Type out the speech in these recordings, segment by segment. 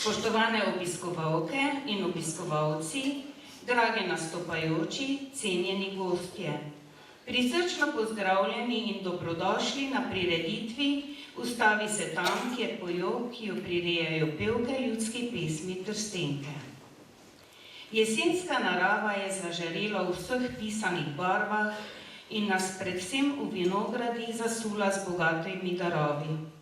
Spoštovane obiskovalke in obiskovalci, dragi nastopajoči, cenjeni gostje. Prisrčno pozdravljeni in dobrodošli na prireditvi Ustavi se tam, kjer pojo, ki jo prirejajo pevke ljudske pesmi Trstenke. Jesenska narava je zažarela v vseh pisanih barvah in nas predvsem v vinogradih zasula z bogatimi darovi.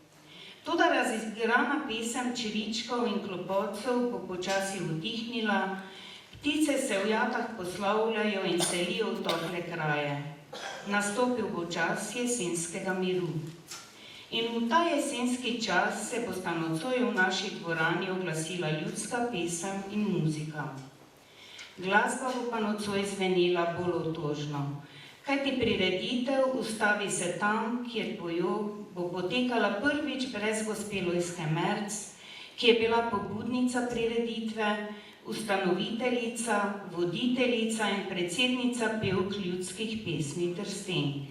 Toda razigrana pesem čiričkov in klopotcev bo počasi utihnila, ptice se v jatah poslavljajo in selijo v tople kraje. Nastopil bo čas jesenskega miru. In v ta jesenski čas se bosta nocoj v naši dvorani oglasila ljudska pesem in muzika. Glasba bo pa nocoj zvenela bolj otožno, kajti prireditev Ustavi se tam, kjer pojo, bo potekala prvič brez gospe Lojzke Merc, ki je bila pobudnica prireditve, ustanoviteljica, voditeljica in predsednica pevk ljudskih pesmi Trstenk.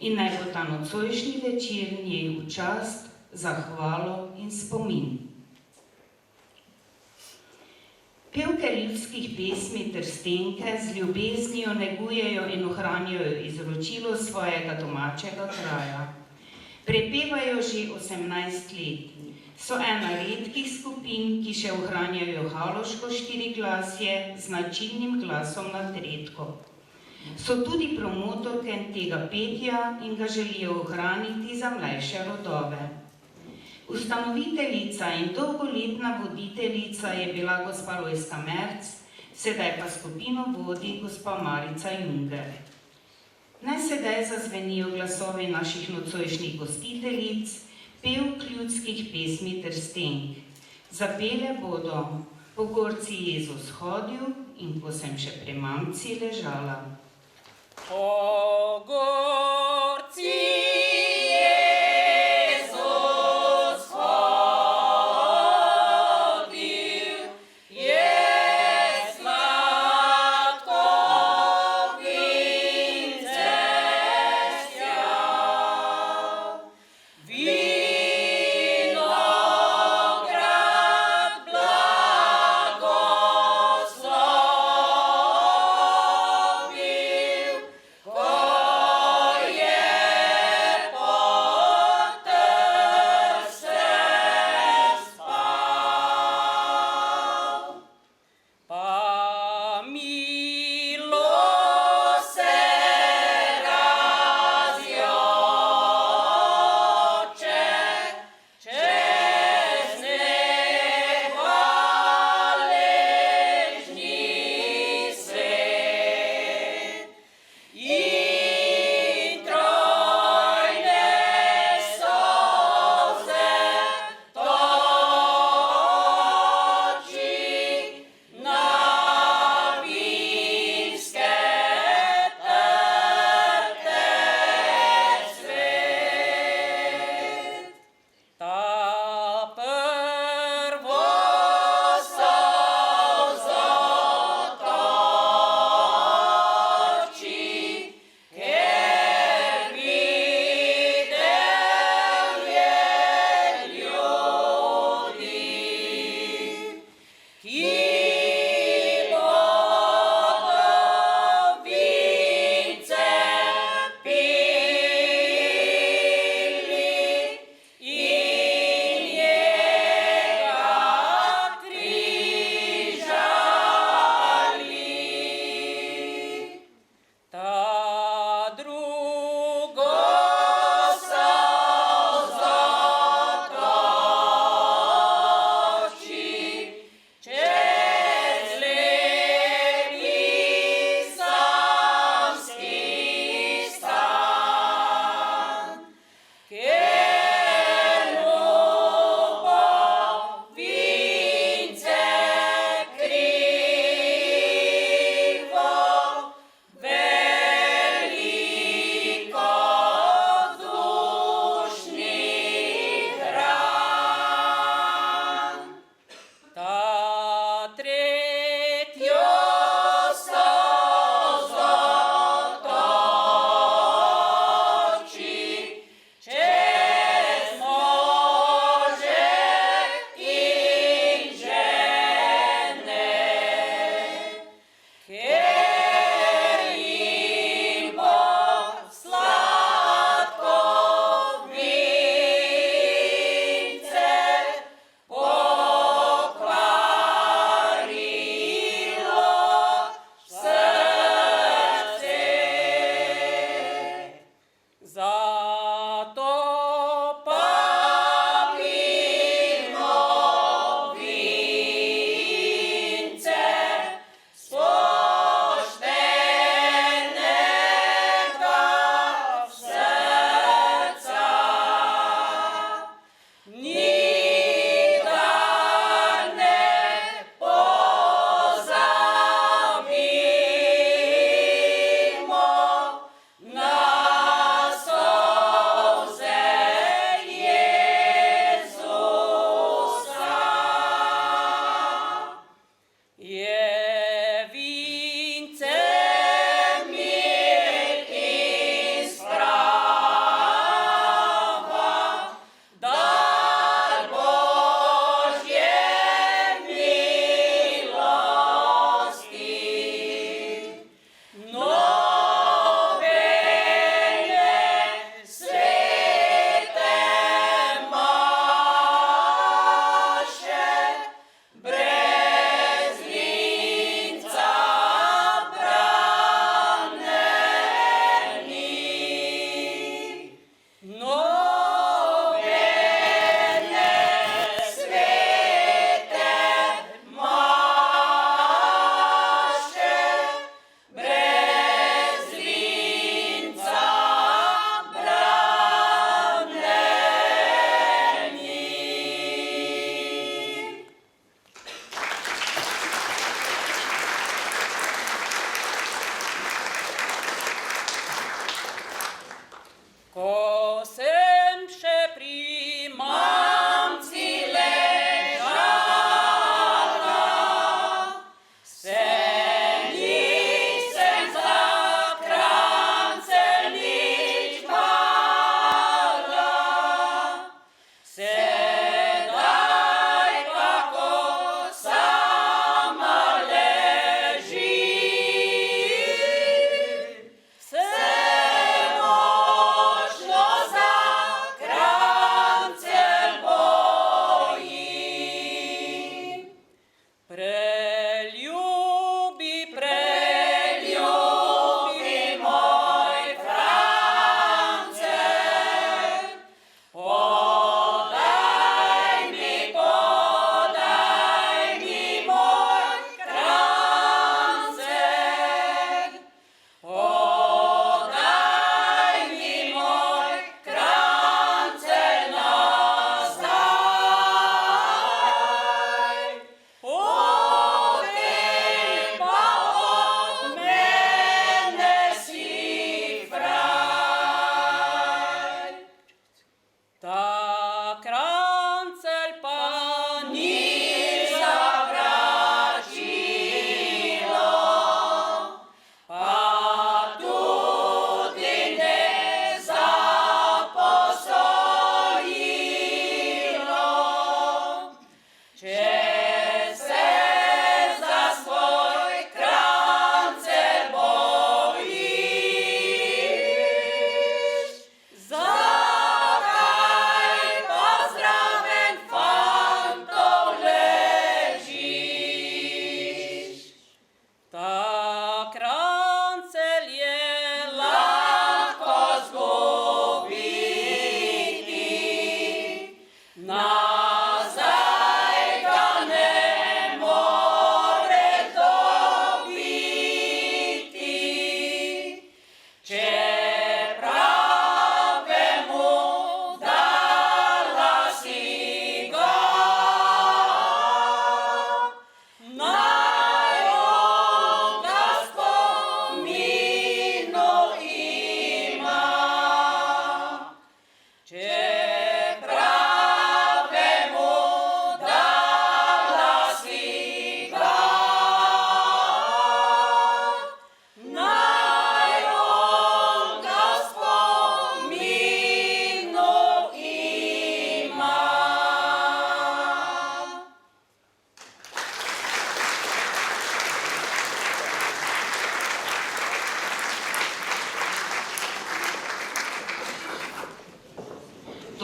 In naj bo ta nocojšnji večer njej v čast, zahvalo in spomin. Pevke ljudskih pesmi Trstenke z ljubeznijo negujejo in ohranjajo izročilo svojega domačega kraja. Prepevajo že 18 let. So ena redkih skupin, ki še ohranjajo haloško štiriglasje z značilnim glasom nad redko. So tudi promotorke tega petja in ga želijo ohraniti za mlajše rodove. Ustanoviteljica in dolgoletna voditeljica je bila gospa Lojzka Merc, sedaj pa skupino vodi gospa Marica Junger. Naj sedaj zazvenijo glasovi naših nocojšnjih gostiteljic, pevk ljudskih pesmi Trstenk. Zapele bodo Po gorci Jezus hodil in Ko sem še pri mamci ležala. Po gorci Yeah.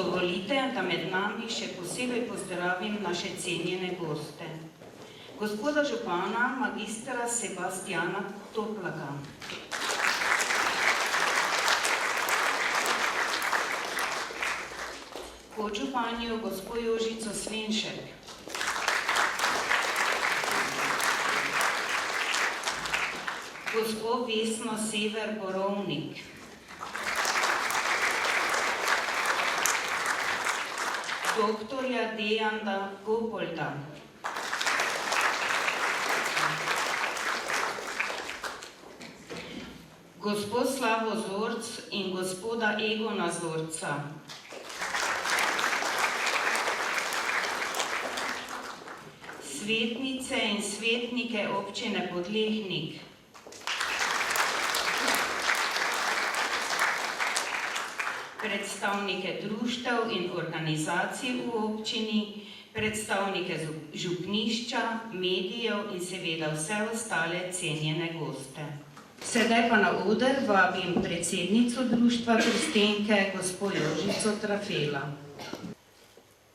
Dovolite, da med nami še posebej pozdravim naše cenjene goste. Gospoda župana, magistra Sebastjana Toplaka. Podžupanjo gospo Jožico Svenšek. Gospo Vesno Sever Borovnik. Doktorja Dejana Gopolda. Gospod Slavo Zorc in gospoda Egona Zorca. Svetnice in svetnike občine Podlehnik. Predstavnike društev in organizacij v občini, predstavnike župnišča, medijev in seveda vse ostale cenjene goste. Sedaj pa na oder vabim predsednico društva Trstenke, gospo Jožico Trafela.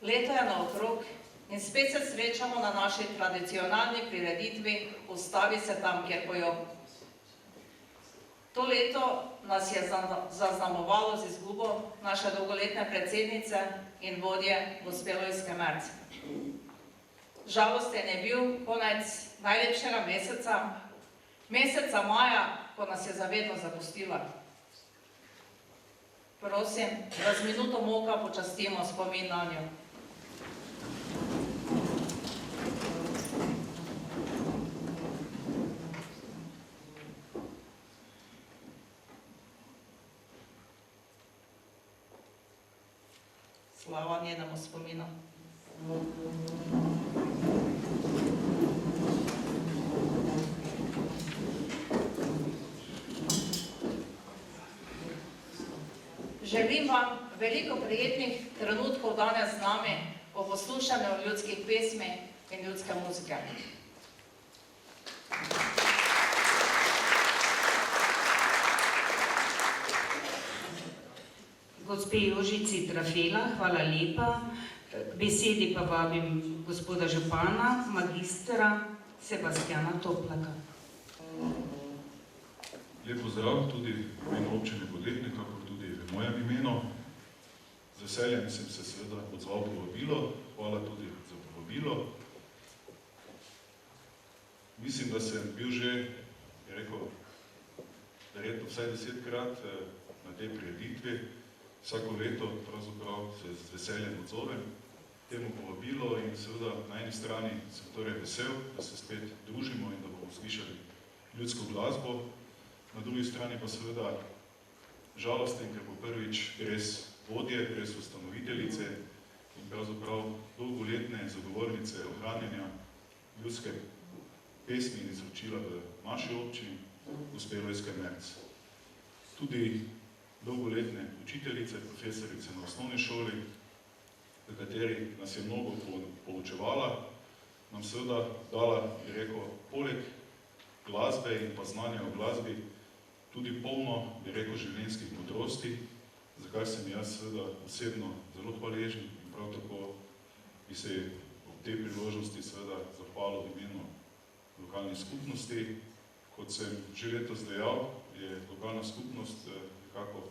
Leto je naokrog in spet se srečamo na naši tradicionalni prireditvi Ustavi se tam, kjer pojo. To leto nas je zaznamovalo z izgubo naše dolgoletne predsednice in vodje gospe Lojzke Merc. Žalosten je bil konec najlepšega meseca, meseca maja, ko nas je zavedno zapustila. Prosim, da z minuto molka počastimo spomin na njo. Slava njenemu spominu. Želim vam veliko prijetnih trenutkov danes z nami o poslušanju ljudskih pesmi in ljudske muzike. Gospe Jožici Trafela, hvala lepa. K besedi pa vabim gospoda župana, magistra Sebastjana Toplaka. Lep pozdrav tudi v imenu občine Podlehnik, kakor tudi v mojem imenu. Z veseljem sem se seveda odzval povabilo, hvala tudi za povabilo. Mislim, da sem bil že, je rekel, verjetno vsaj 10-krat na tej prireditvi. Vsako leto pravzaprav se z veseljem odzovem temu povabilo in seveda na eni strani sem torej vesel, da se spet družimo in da bomo slišali ljudsko glasbo. Na drugi strani pa seveda žalosten, ker bo prvič res vodje, res ustanoviteljice in pravzaprav dolgoletne zagovornice ohranjanja ljudske pesmi in izročila v naši občini, gospe Lojzke Merc. Tudi dolgoletne učiteljice, profesorice na osnovni šoli, v kateri nas je mnogo poučevala, nam seveda dala, bi rekel, poleg glasbe in pa znanja o glasbi, tudi polno, bi rekel, življenjskih modrosti, za kar sem jaz seveda osebno zelo hvaležen in prav tako bi se ob tej priložnosti seveda zahvalil v imenu lokalne skupnosti. Kot sem že letos dejal, je lokalna skupnost nekako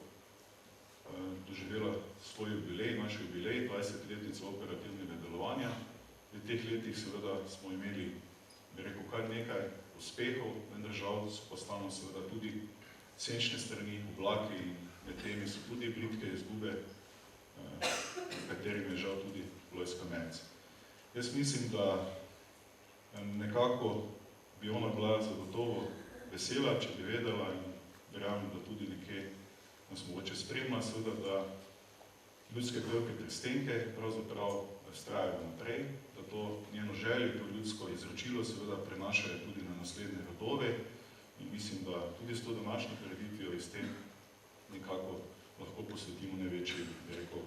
doživela svoj jubilej, naš jubilej, 20-letnico operativnega delovanja. V teh letih seveda smo imeli, bi rekel, kar nekaj uspehov, vendar žal so postano seveda tudi senčne strani, oblaki in med temi so tudi britke izgube, v katerim je žal tudi Lojzka Merc. Jaz mislim, da nekako bi ona bila zagotovo vesela, če bi vedela in verjamem, da tudi nekje nas mogoče spremlja, seveda, da ljudske pevke Trstenke pravzaprav vztrajajo naprej, da to njeno željo, to ljudsko izročilo seveda prenašajo tudi na naslednje rodove in mislim, da tudi s to današnjo prireditvijo iz tem nekako lahko posvetimo največji, bi rekel,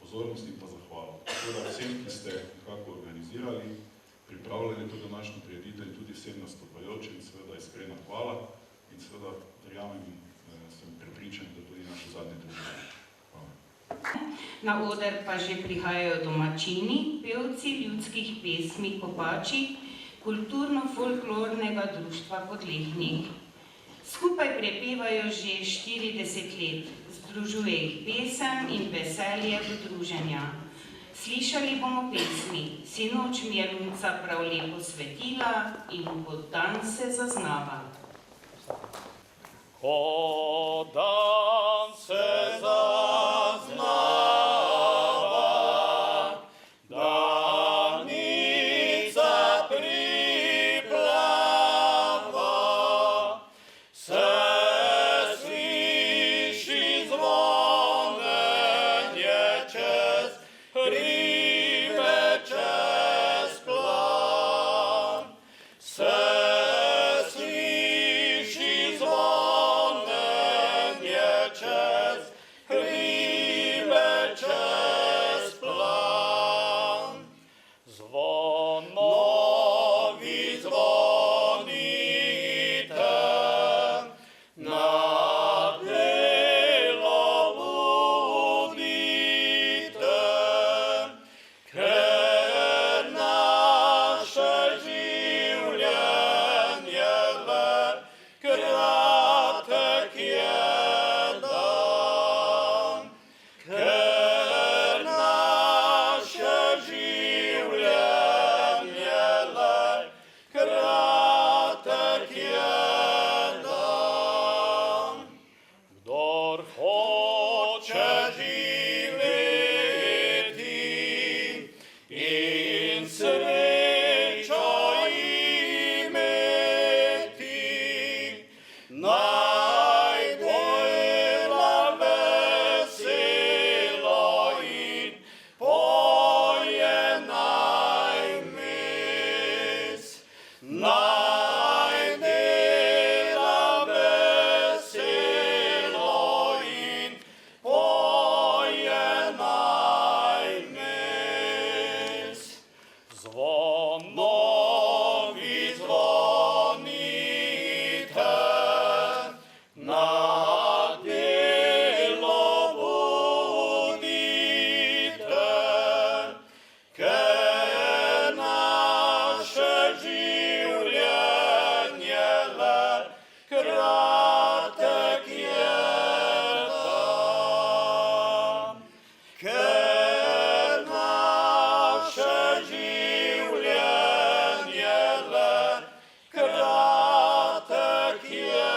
pozornost in pa zahvalo. Tako da vsem, ki ste nekako organizirali, pripravljali to današnjo prireditev in tudi vsem nastopajočim, seveda iskrena hvala in seveda verjamem in sem prepričan, da tudi naše zadnje družbe. Hvala. na oder pa že prihajajo domačini, pevci ljudskih pesmi Kopači, kulturno-folklornega društva Podlehnik. Skupaj prepevajo že 40 let, združuje jih pesem in veselje do druženja. Slišali bomo pesmi, sinoč mi je lunca prav lepo svetila in kot dan se zaznava. Kot dan se zaznava, danica priplava, se sliši zvonenje čez hribe, čez plan, se sliši zvonenje čez hribe, čez plan. Zvonovi zvonite, na delo budite, ker naše življenje le kratek je dan, ker naše življenje le kratek je dan. Kdor hoče živeti in srečo imeti, naj dela veselo in poje naj mes. Naj dela veselo in poje naj mes. Zvonovi zvonite, na delo budite, ker naše življenje le kratek je dan, ker naše življenje le kratek je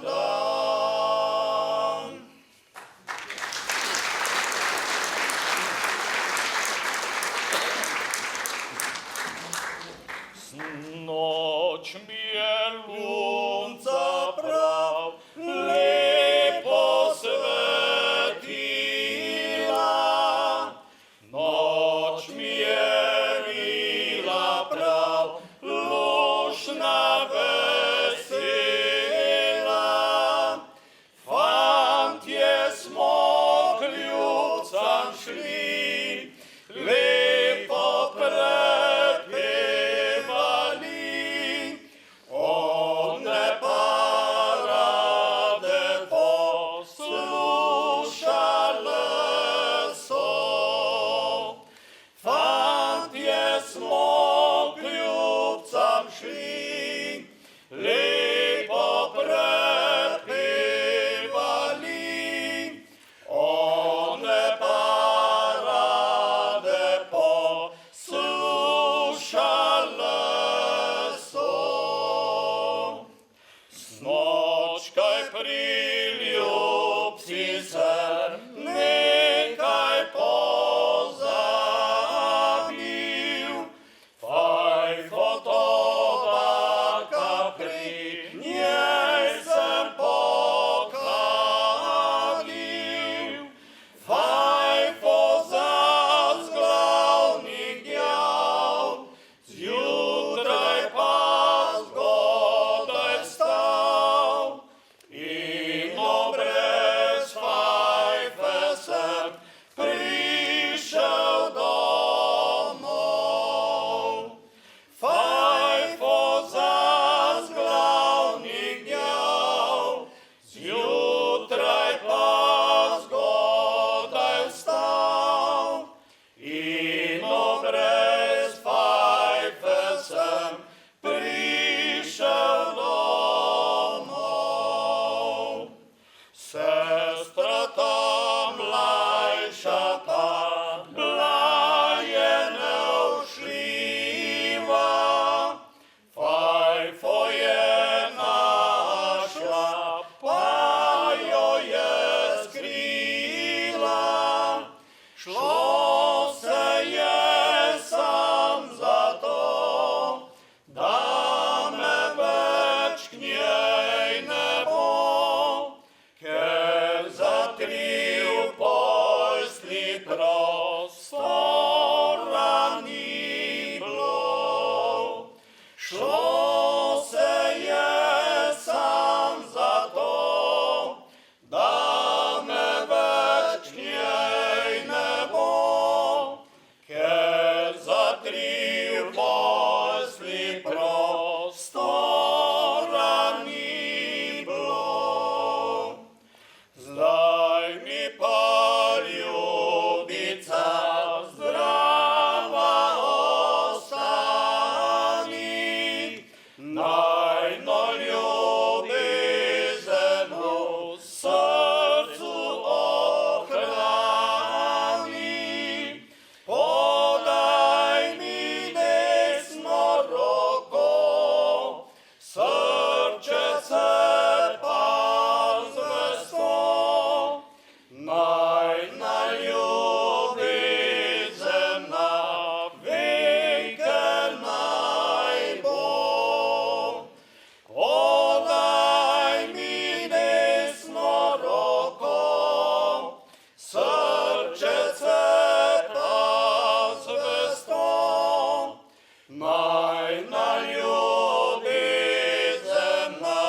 dan. Snoč mi je lunca prav lepo svetila, noč mi je bila prav lušna vesela. Fantje smo k ljubcam šli, lepo prepevali, one pa rade poslušale so. Fantje smo k ljubcam šli, lepo prepevali, one pa rade prostora ni bilo, šlo se je sam zato, da me več k njej ne bo, ker za tri posli prostora ni bilo. Zdaj mi pa ljubica zdrava ostani, najno ljubezen v srcu ohrani. Podaj mi desno roko, srčece pa zvesto, najna ljubezen na veke naj bo. Podaj mi desno roko, srčece pa zvesto, najna ljubezen na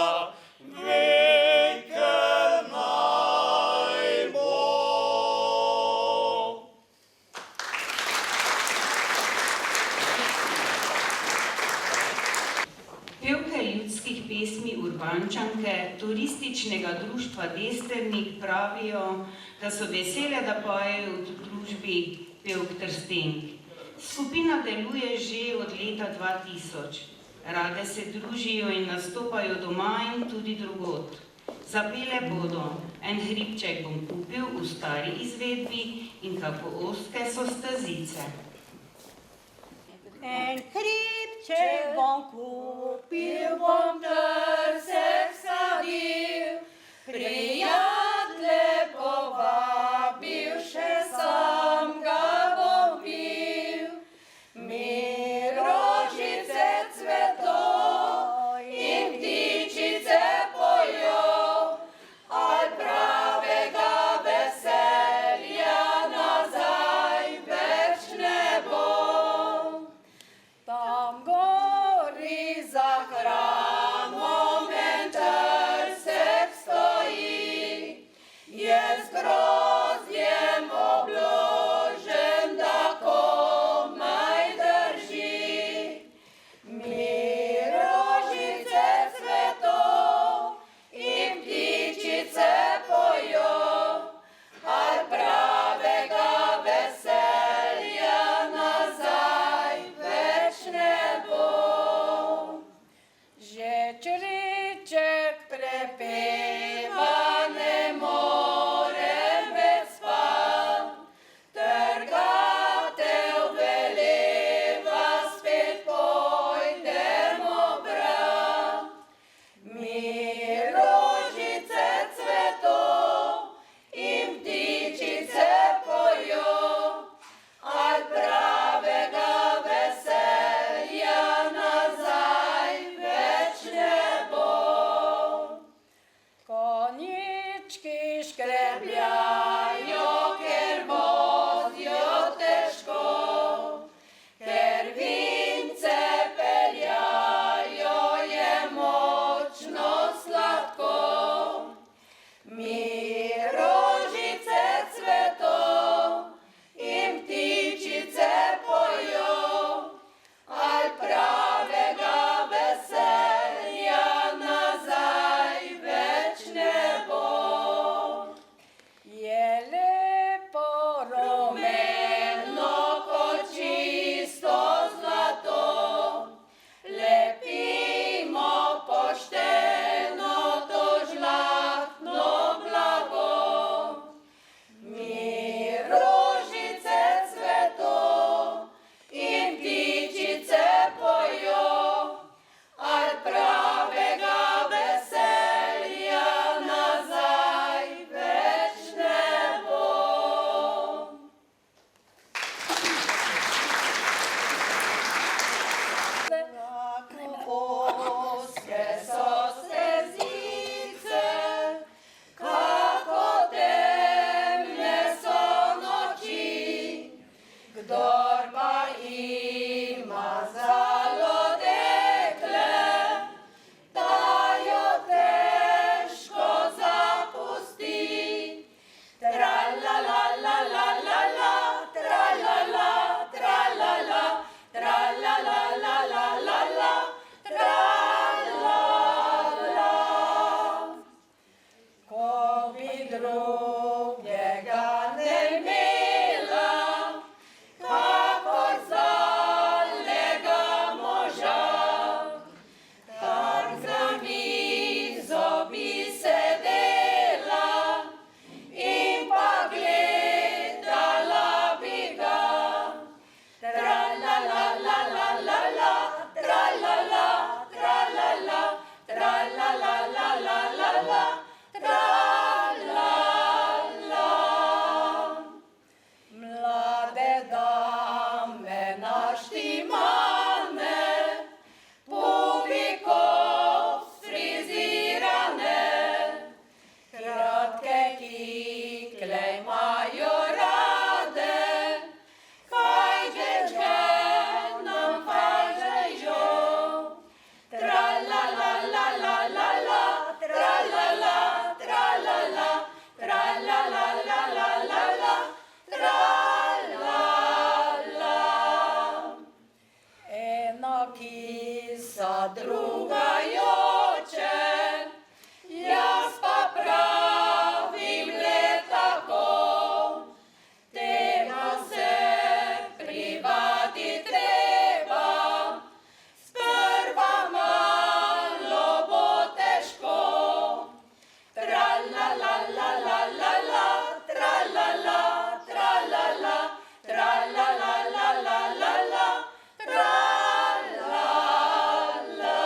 veke naj bo. Pevke ljudskih pesmi Urbančanke turističnega društva Desternik pravijo, da so vesele, da pojejo v družbi pevk Trstenk. Skupina deluje že od leta 2000. Rade se družijo in nastopajo doma in tudi drugod. Zapele bodo En hribček bom kupil v stari izvedbi in Kako ozke so stezice. En hribček bom kupil, bom trsek sadil, prijatelje povabil, še sam ga bom pil. Mi rožice cveto in ptičice pojo, al pravega veselja nazaj več ne bo. Tam gori za hramom dame naštimane, publiko frizirane, kratke kikle imajo rade, hajđeđe nam hajđeđo, tra la la la la la la, tra la la, tra la la, tra la la la la la la, tra la la. Ena kisa, druga joče, jaz pa pravim le tako, tega se privati treba, sprva malo bo težko. Tra la la la la la la, tra la la, tra la la, tra la la la la la la, tra la la.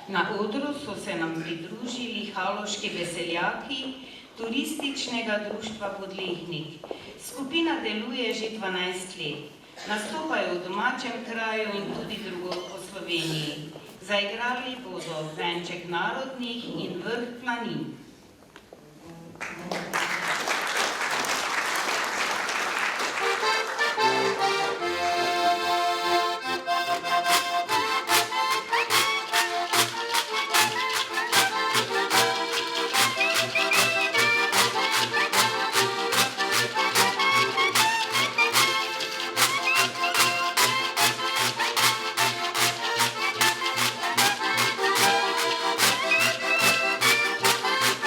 Na odru so se nam pridružili haloški veseljaki Turističnega društva Podlehnik. Skupina deluje že 12 let. Nastopajo v domačem kraju in tudi drugod po Sloveniji. Zaigrali bodo Venček narodnih in Vrh planin. Tra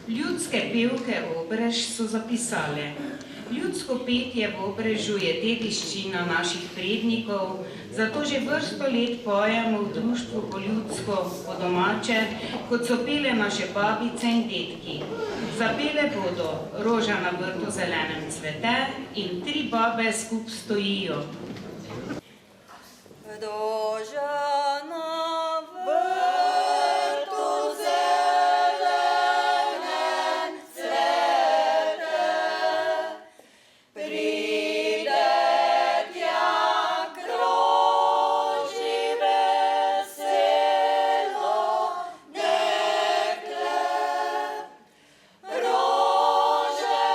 Ljudske pevke Obrež so zapisale: ljudsko petje v Obrežu je dediščina naših prednikov, zato že vrsto let pojemo v društvu po ljudsko, po domače, kot so pele naše babice in dedki. Zapele bodo Roža na vrtu zelenem cvete in Tri babe skup stojijo. Roža na vrtu zelenem cvete, pride tja k roži veselo dekle. Rože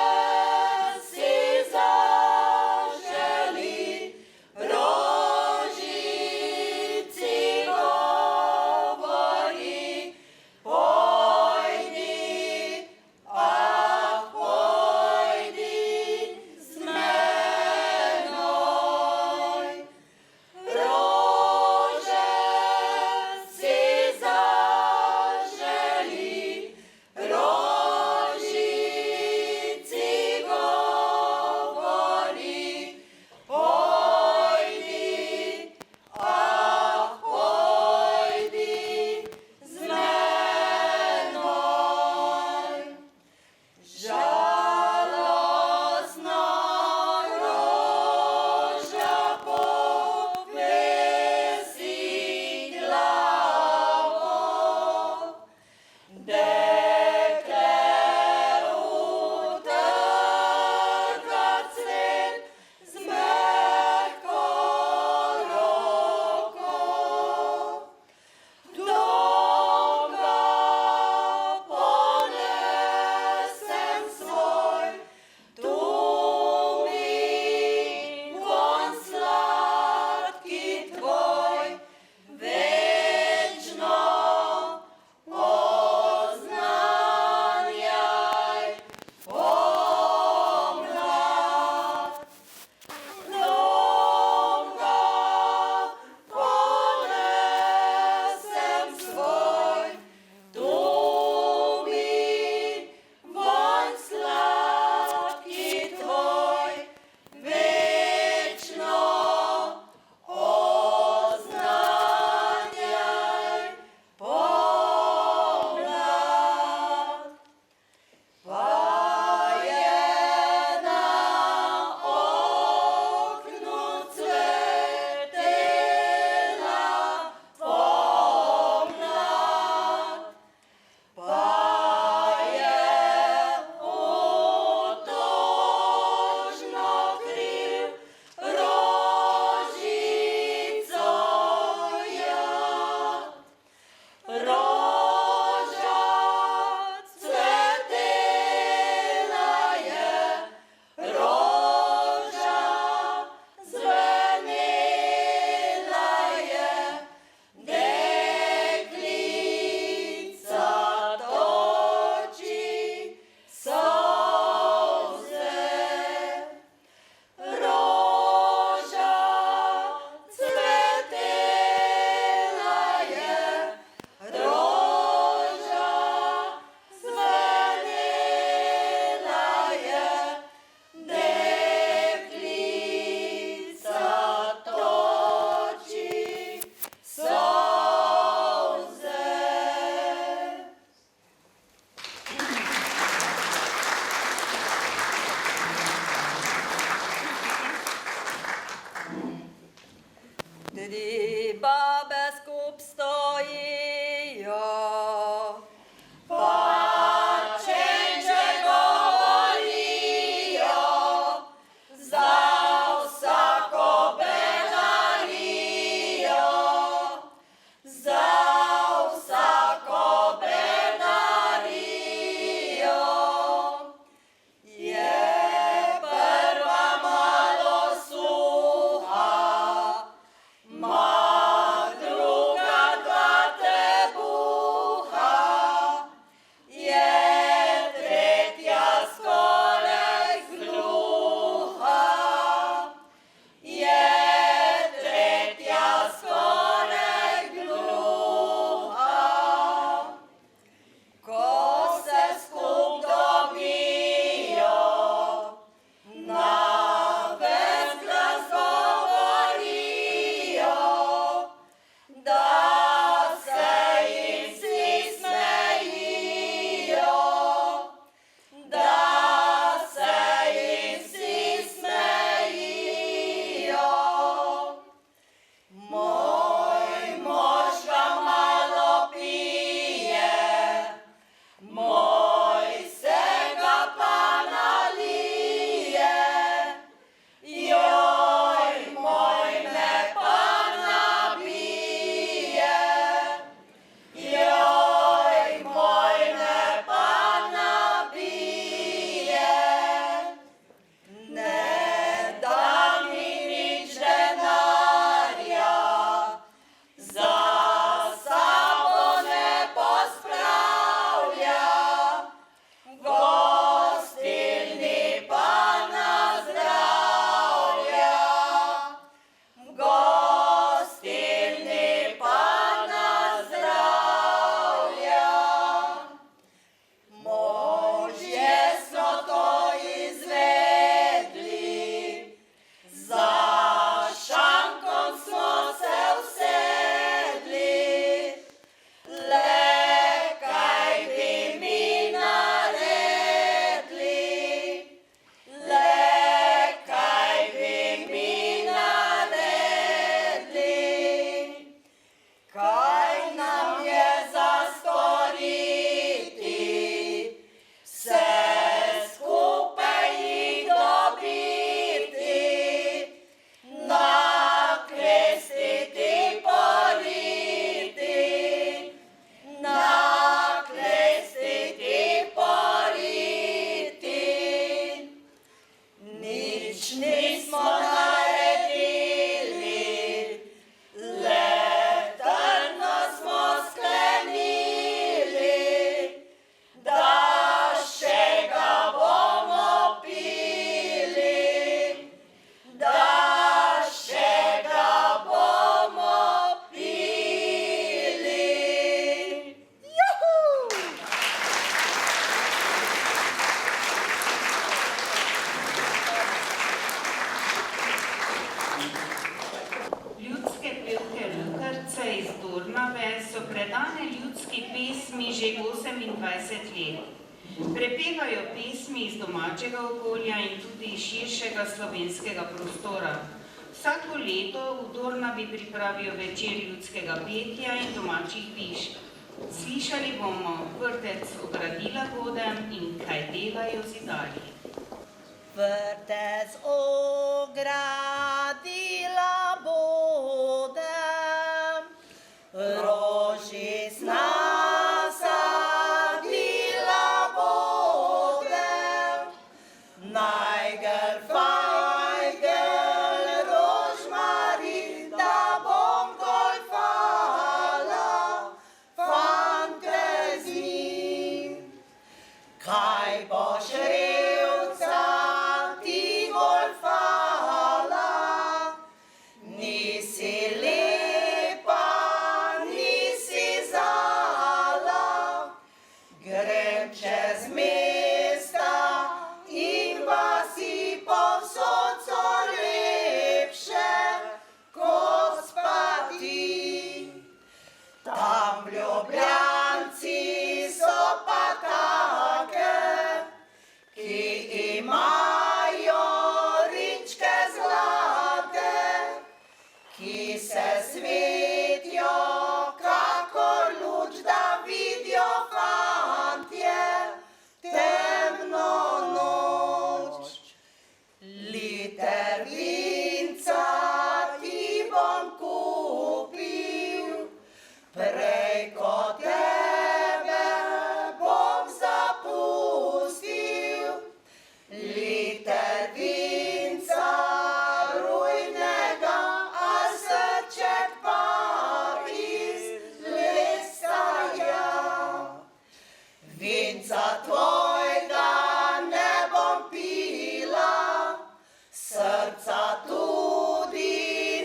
si zaželi, rožici go presegajo pesmi iz domačega okolja in tudi širšega slovenskega prostora. Vsako leto v Dornavi pripravijo večer ljudskega petja in domačih višk. Slišali bomo vrtec Ogradila bodem in Kaj delajo zidarji. Vrtec ogradila bodem, rožična sadila bodem, najgel fajgel rožmarin, da bom golfala fantazij. Kaj boš revca ti golfala, nisi lepa, nisi zala, grem čez mesta in vasi povsod so lepše kot spati. Tam Ljubljanci so pa take, ki imajo rinčke zlate, ki se svetijo kakor luč, da vidijo fantje temno noč. Liter vinca ti bom kupil, prej kot tebe bom zapustil. Liter vinca rujnega, a srček pa iz lesa ja. Vinca tvojega ne bom pila, srca tudi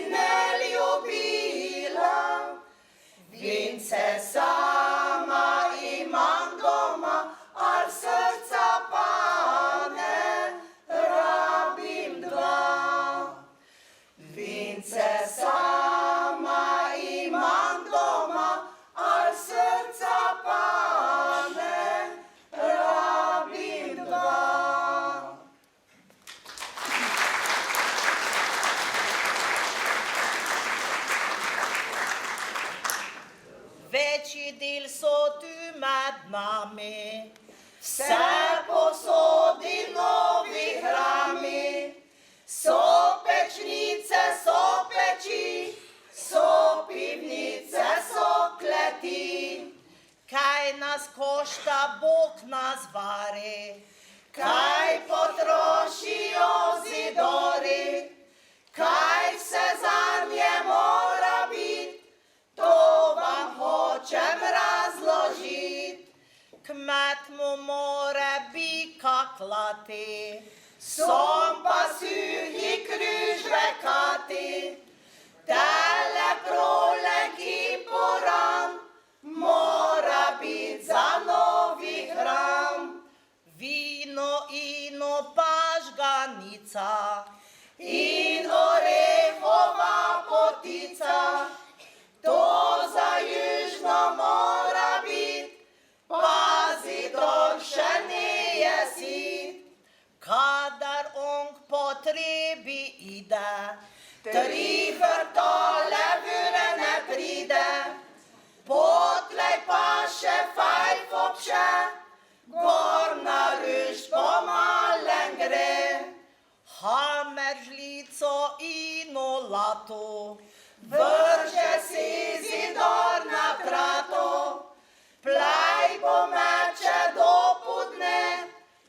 ne ljubila. Vince sama imam doma, al srca pa ne rabim dva. Vince sama imam doma, al srca pa ne rabim dva. Večji del so tu med nami, vse posodi novi hrami. So pečnice, so peči, so pivnice, so kleti. Kaj nas košta, Bog nas vari, kaj potrošijo zidori, kaj vse zanje mora biti, to vam hočem razložit. Kmet mu more bika klati, som pa suhi kružvekati. Tele prolek in poran mora bit za novi hram. Vino in opažganica in orehova potica, to za južno mora bit, pazi, dol še ne je sit. Kadar on k potrebi ide, 3 vrtole vure ne pride, potlej pa še fajf obše, gor na rušč pomalen gre. Hamer, žlico in olato, vrže si zidor na krato, plej bo meče do podne,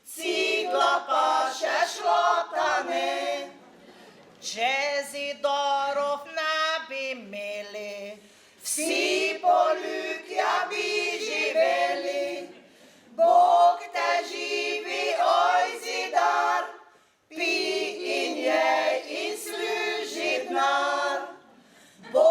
cigla pa še šlotane. Če zidorov ne bi imeli, vsi poljubja bi živeli. Bog te živi, oj zidar, pi in jej in služi denar. Bog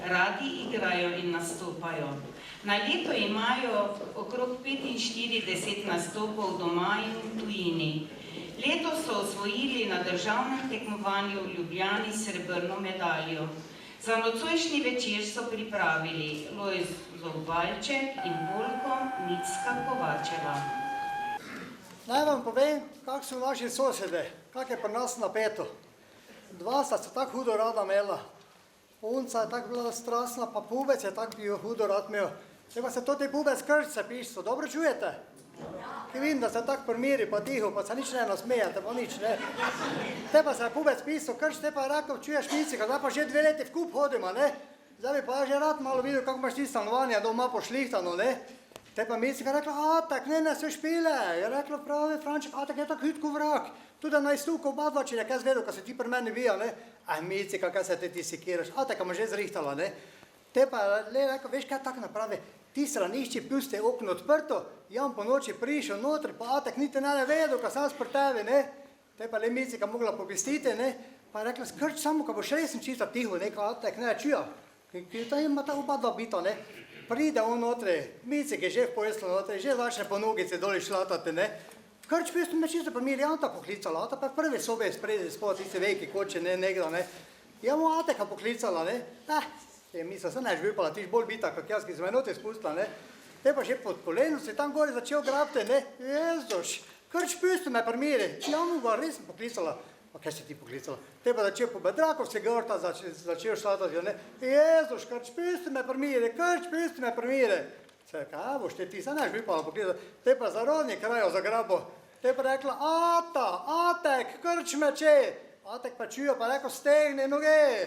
radi igrajo in nastopajo. Na leto imajo okrog 45 nastopov doma in v tujini. Letos so osvojili na državnem tekmovanju v Ljubljani srebrno medaljo. Za nocojšnji večer so pripravili Lojzov Valček in Volko Nicka Kovačeva. Naj vam povem, kak so naši sosede, kak je pri nas napeto. Dva sta se tako hudo rada imela. Punca je tako bila strastna, pa pubec je tako bi jo hudo rad imel. Zdaj pa se to te pubec kršce pišco, dobro čujete? Ki vidim, da ste tako primeri, pa tiho, pa se nič ne nasmejate, pa nič ne. Te pa se je pubec pisal, krš, te pa je rekel, čuješ Micika, zdaj pa že 2 leti v kup hodimo, ne? Zdaj bi pa že rad malo videl, kako imaš ti stanovanje doma pošlihtano, ne? Te pa Micika rekla, Atak, ne se špile, je rekla pravi Franček, Atak je tako hitko vrag, tudi naj stuka oba dva, če je kaj zvedel, ko se ti pri meni bija, ne? Micika, kaj se ti sekiraš, Ataka me že zrihtala, ne? Te pa je rekel, veš kaj tako napravi, ti stranišči pusti okno odprto, Jan po noči prišel noter, pa Atak niti ne vedel, ko sam spr tebi, ne? Te pa le Micika mogla popistiti, ne? Pa je rekla, skrč samo, ko boš resen čisto tiho, neka Atak ne čuja. Ki ta ima ta oba dva bita, ne? Pride on notri, Micik je že v pojeslu notri, že začne po nogice doli šlatati, ne? Krč pusti me čisto primili, Anta poklicala, Ata pa v prvi sobe spredi spod, tiste veki koče, ne, negda, ne? Ja mu Ataka poklicala, ne? Je misla, se neš vypala, tiš bolj bita, kak jaz, ki sem enoti spustila, ne? Te pa že pod koleno si tam gori začel grabte, ne? Jezuš, krč pusti me primili, ja mu ga res poklicala. Pa kaj si ti poklicala? Te pa začel po bedrakov se gorta, začel šlatati, ne? Jezuš, krč pusti me primili, Se, kaj boš ti se neš vypala poklicala? Te pa za rodni krajo zagrabo. Te pa rekla, Atek, krč meče. Atek pa čujo, pa rekel, stegni noge.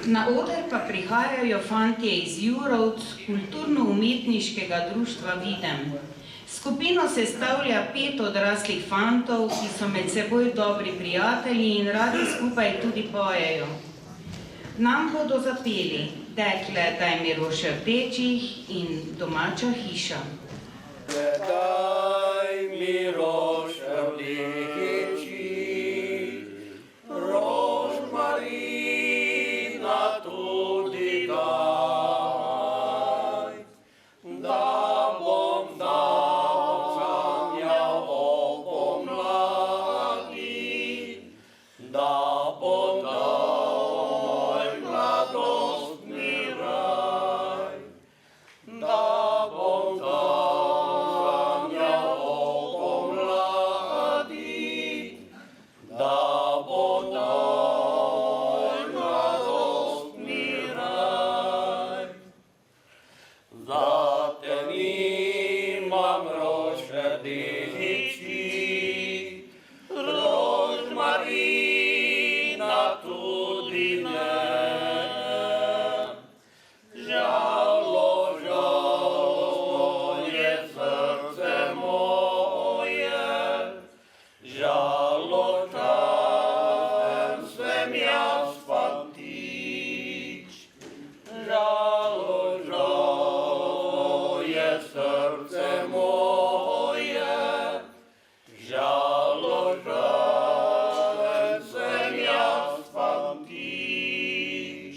Na oder pa prihajajo fantje iz Jurovc, kulturno-umetniškega društva Videm. Skupino sestavlja 5 odraslih fantov, ki so med seboj dobri prijatelji in radi skupaj tudi pojejo. Nam bodo zapeli Dekle, daj mi rože rdečih in Domača hiša. Daj mi rože rdečih, rožmarina tudi daj, da bom sanjal o pomladi, da bom moj mladostni raj, da bom sanjal o pomladi, da bom moj mladostni raj. Zate nimam rož rdečih, rožmarina tudi ne. Žalo, žalo je srce moje, žalosten sem jaz fantič. Žalo, žalo je srce moje, žalosten sem jaz fantič.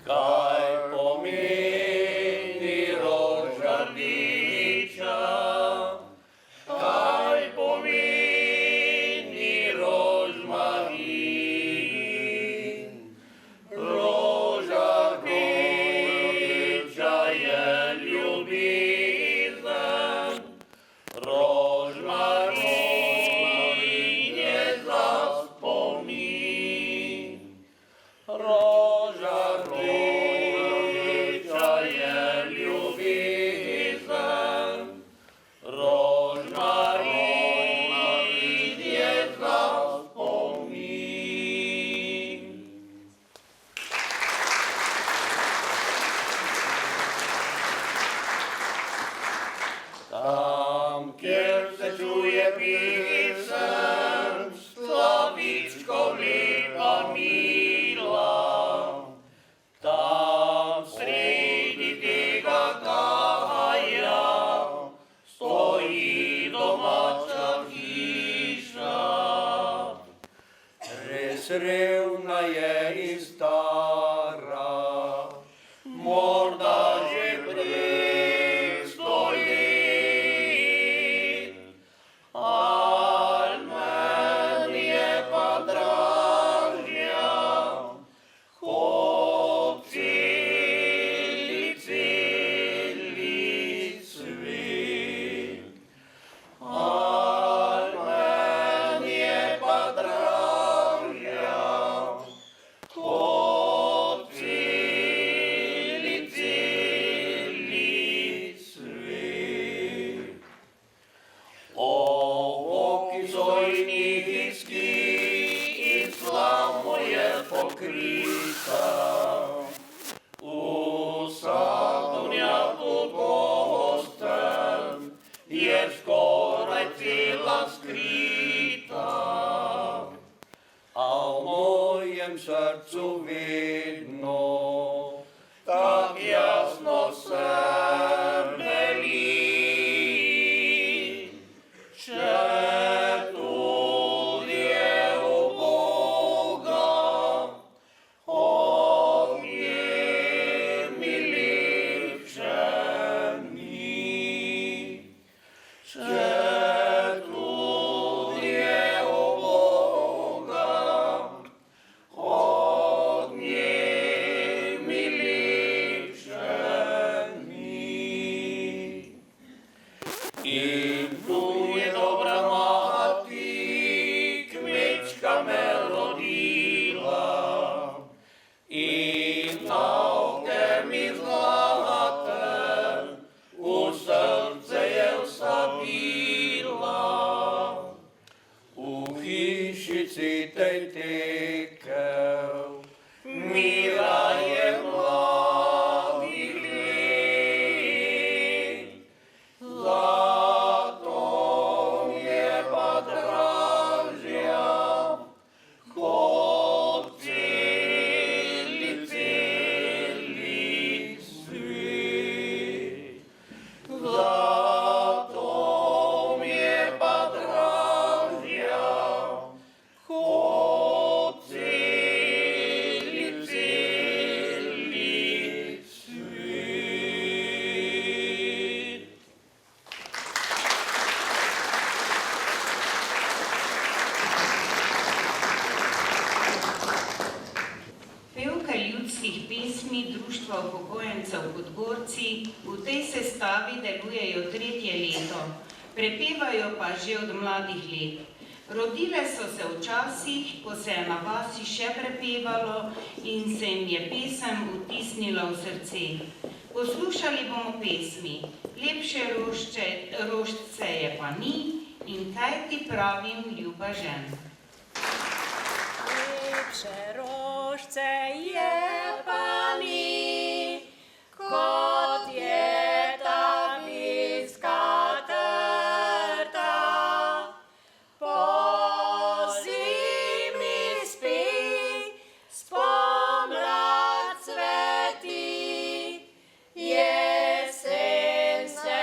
Kaj pomeni roža rdeča, kaj pomeni rožmarin? Roža rdeča je ljubezen, rožmarin je za spomin. Roža rdeča je ljubezen, rožmarin je za spomin. Tam, kjer se čuje pesem, slavičkov lepa mila, tam sredi tega gaja stoji domača hiša. Res revna je in stara, morda že prek 100 let, al meni je pa dražja kot celi svet. Al meni je pa dražja kot celi svet. Oki so in nizki in slamo je pokrita, vsa dunjaku gostem je skoraj cela skrita. A v mojem srcu vedno tak jasno se meli. Če tudi je uboga, od nje mi lepše ni. Če tudi je uboga, od nje mi lepše ni. In tu je dobra mati, kmečka me rodila, in na oke mi zlate v srce je vsadila. V hišici tej tekel mi upokojencev Podgorci v tej sestavi delujejo 3. leto, prepevajo pa že od mladih let. Rodile so se v časih, ko se je na vasi še prepevalo in se jim je pesem vtisnila v srce. Poslušali bomo pesmi, lepše rožce je pa ni in kaj ti pravim, ljuba žena. Lepše rožce je pa ni, kot je ta vinska trta. Po zimi spi, spomlad cveti, jesen se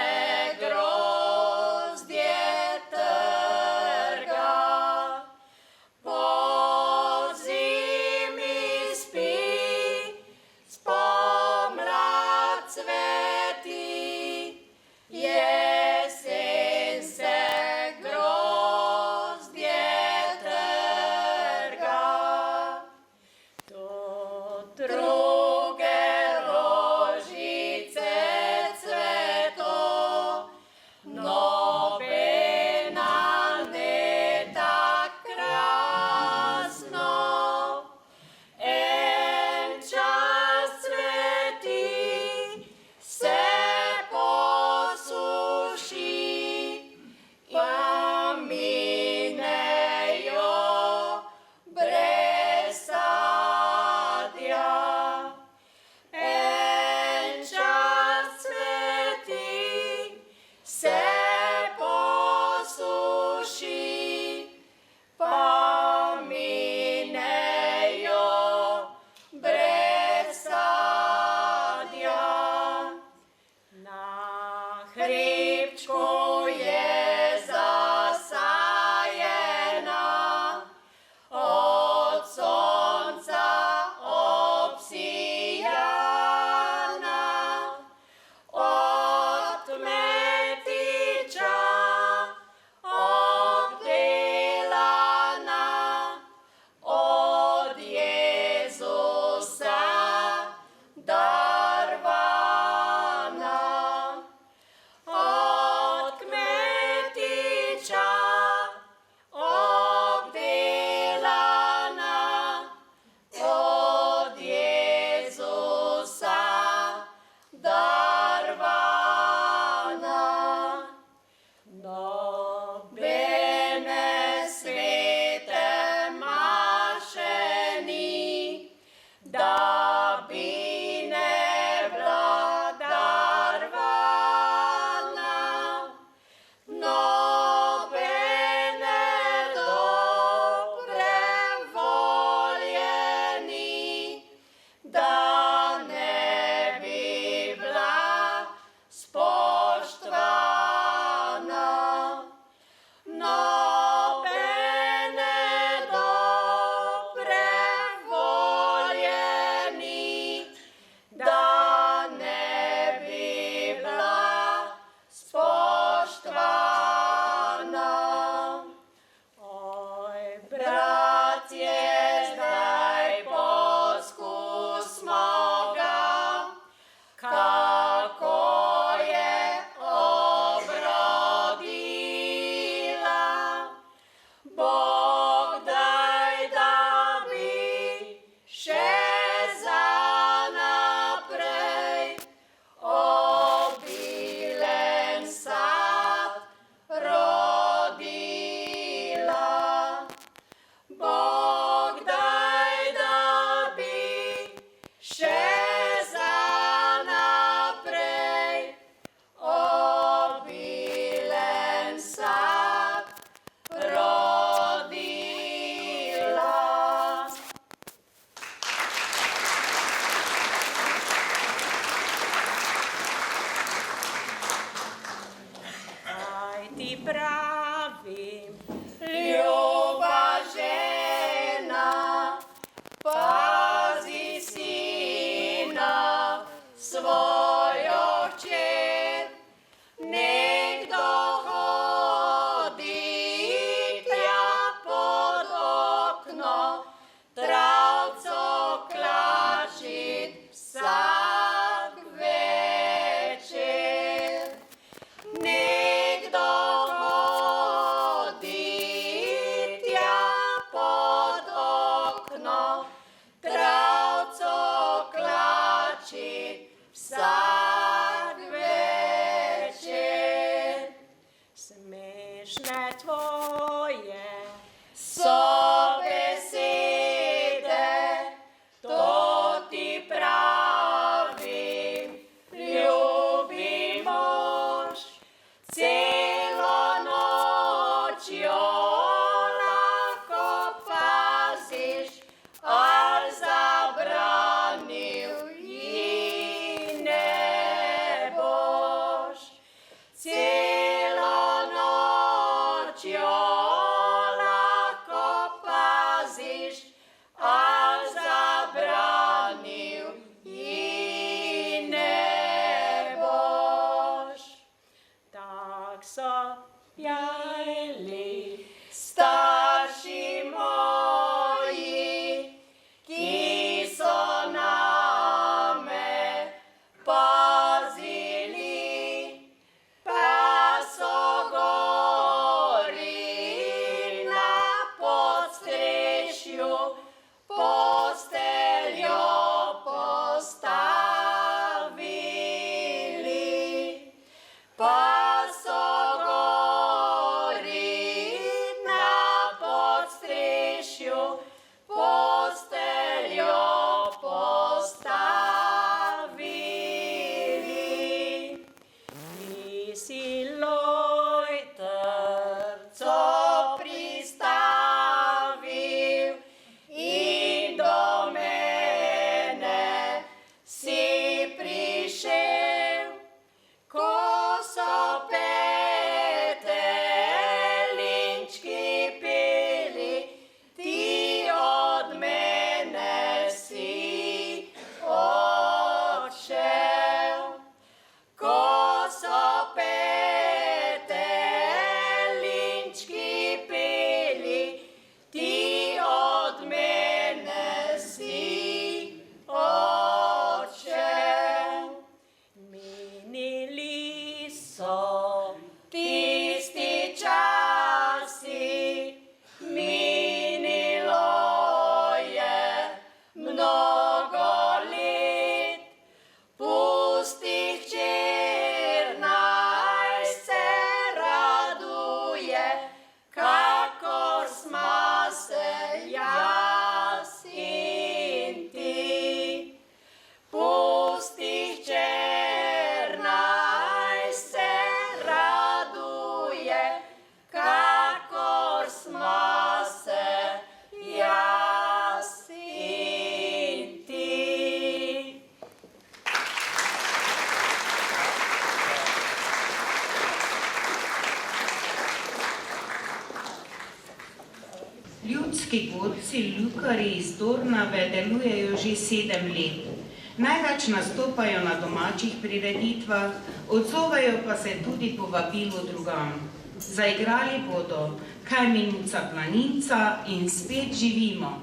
grozdje trga. Po zimi spi, spomlad lahko paziš, al zabranil ji ne boš. Celo noč jo lahko paziš, al zabranil ji ne boš. Tak so jajli starši moji, ki so name pazili, pa so gori na podstrešju posteljo postavili, pa so gori na podstrešju posteljo postavili. Ti si lojtrco pristavil in do mene si prišel, ko so petelinčki peli, ti od mene si odšel. Ko so petelinčki peli, ti od mene si odšel. Minili so tisti časi, minilo je mnogo let, pusti hčer naj se raduje, kakor sma se jaz in ti. Pusti hčer naj se raduje, kakor sma se jaz in ti. Ljudski godci Ljukarji iz Dornave delujejo že 7 let. Največ nastopajo na domačih prireditvah, odzovejo pa se tudi po vabilu drugam. Zaigrali bodo Kaj minuca planinca in Spet živimo.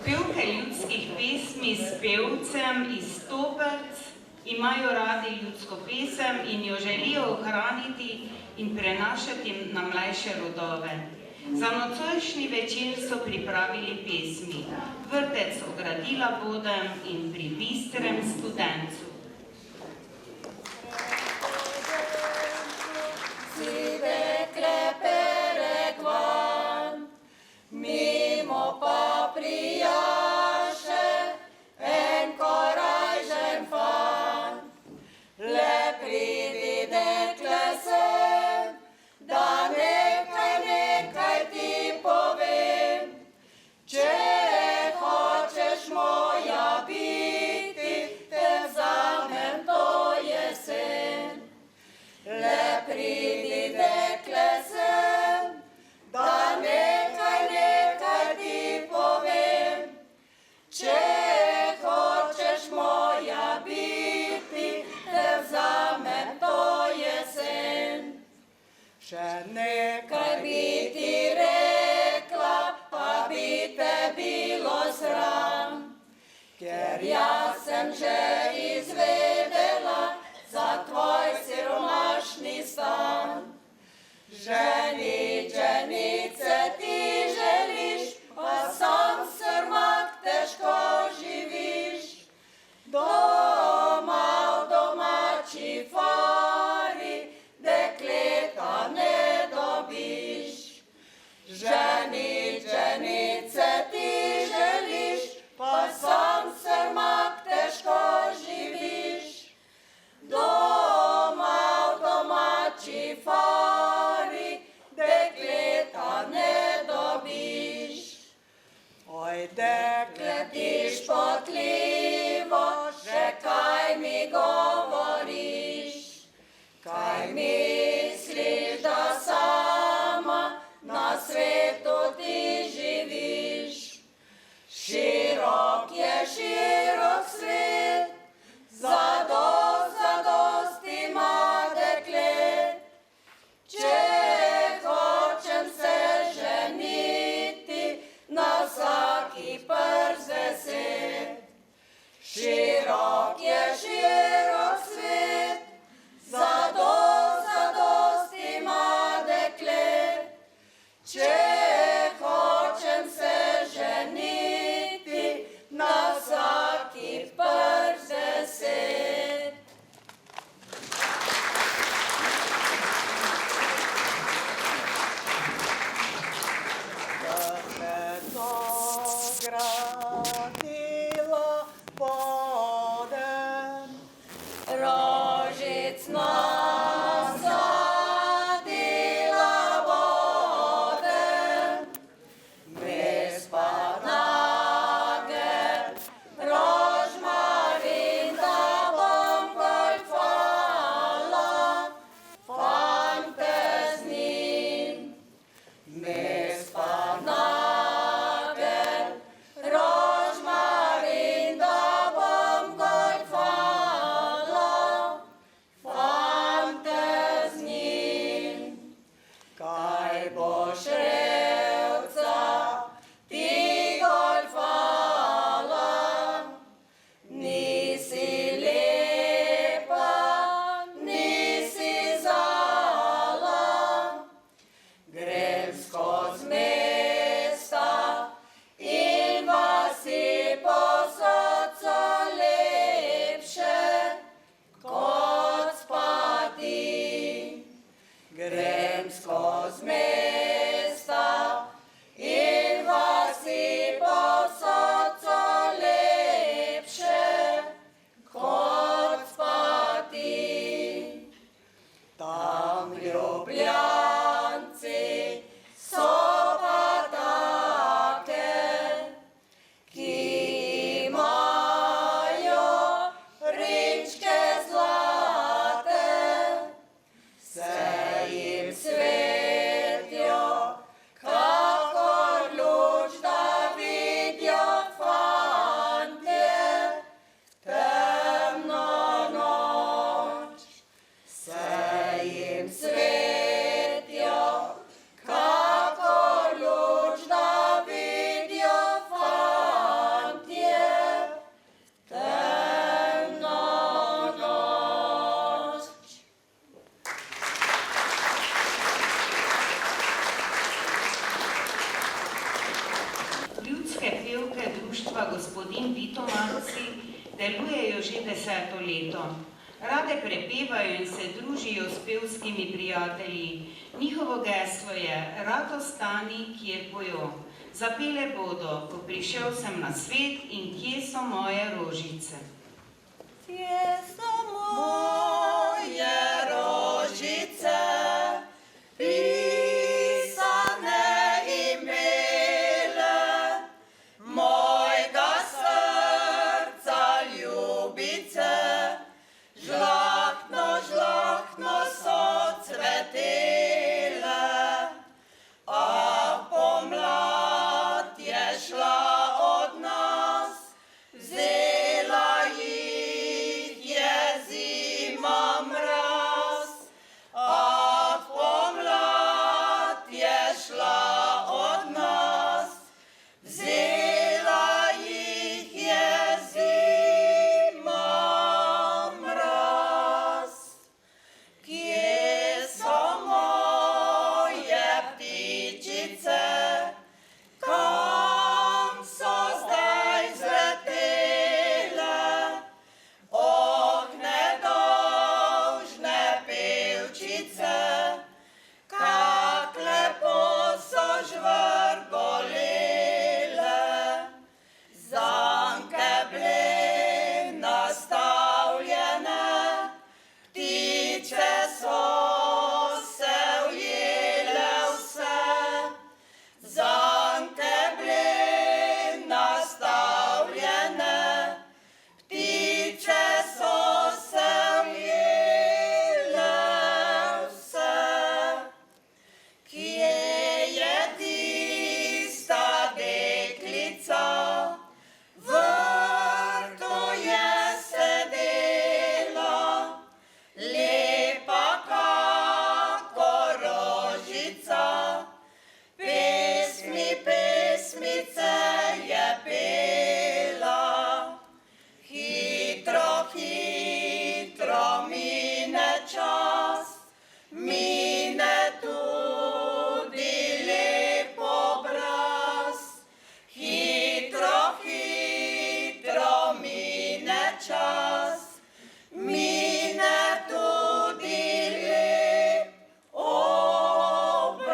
Pevke ljudskih pesmi s pevcem iz Toperc imajo radi ljudsko pesem in jo želijo ohraniti in prenašati na mlajše rodove. Za nocojšnji večer so pripravili pesmi Vrtec ogradila bodem in Pri bistrem studencu. Si dekle perekvan, mimo pa prijaše en korajžen fan. Le pridi dekle sem, da nekaj ti povem. Če hočeš moja biti, te vzamem to jesen. Le pridi dekle sem, da nekaj ti povem. Če hočeš moja biti, te vzamem to jesen. Še nekaj bi ti rekla, pa bi te bilo sram, ker jaz sem že izvedela za tvoj siromašni stan. Ženice ti želiš, pa sam srmak težko živiš. Doma v domači fari dekleta ne dobiš. Ženice ti želiš, pa sam srmak težko živiš. Doma v domači fari dekleta ne dobiš. Oj, dekle ti špotljivo, še kaj mi govoriš? Kaj misliš, da sama na svetu ti živiš? Širok je širok svet, zadost ima deklet. Če hočem se ženiti, na vsaki prst 10. Širok je širok svet, zadost ima deklet. Če hočem se ženiti, na vsaki prst 10. Ogradila bodem, rožic nasadila bodem, mes pa nagel, rožmarin da bom goljfala, fante z njim. Mes pa nagel, društva Gospodin Vitomarci delujejo že 10. leto. Rade prepevajo in se družijo s pevskimi prijatelji. Njihovo geslo je: rad ostani, kjer pojo. Zapele bodo: ko prišel sem na svet in kje so moje rožice. Kje so moje rožice, pisane imele, mojega srca ljubice, žlahtno, žlahtno so cvetele, a pomlad je šla od nas, vzela jih je zima mraz, a pomlad je šla od nas, vzela jih je zima mraz. Kje so moje ptičice, kam so zdaj zletele? Oh, nedolžne pevčice, kak lepo so žvrgolele. Zanke bile nastavljene, ptiče so se ujele vse. Zanke bile nastavljene, ptiče so se ujele vse. Kje je tista deklica, v vrtu je sedela, lepa kako rožica, pesmi, pesmice je pela. Hitro, hitro mine čas, mine tudi lep obraz. Hitro, hitro mine čas, mine tudi lep obraz.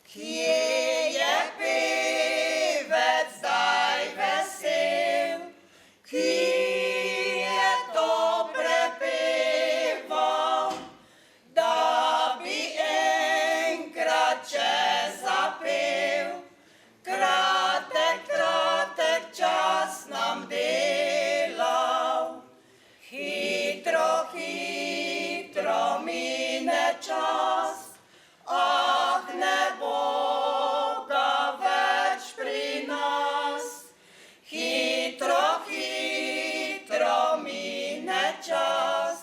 Kje je pevec zdaj vesel, ki je to prepeval, da bi enkrat še zapel? Kratek, kratek čas nam delal, hitro, hitro mine čas, ah, ne bo ga več pri nas. Hitro, hitro mine čas,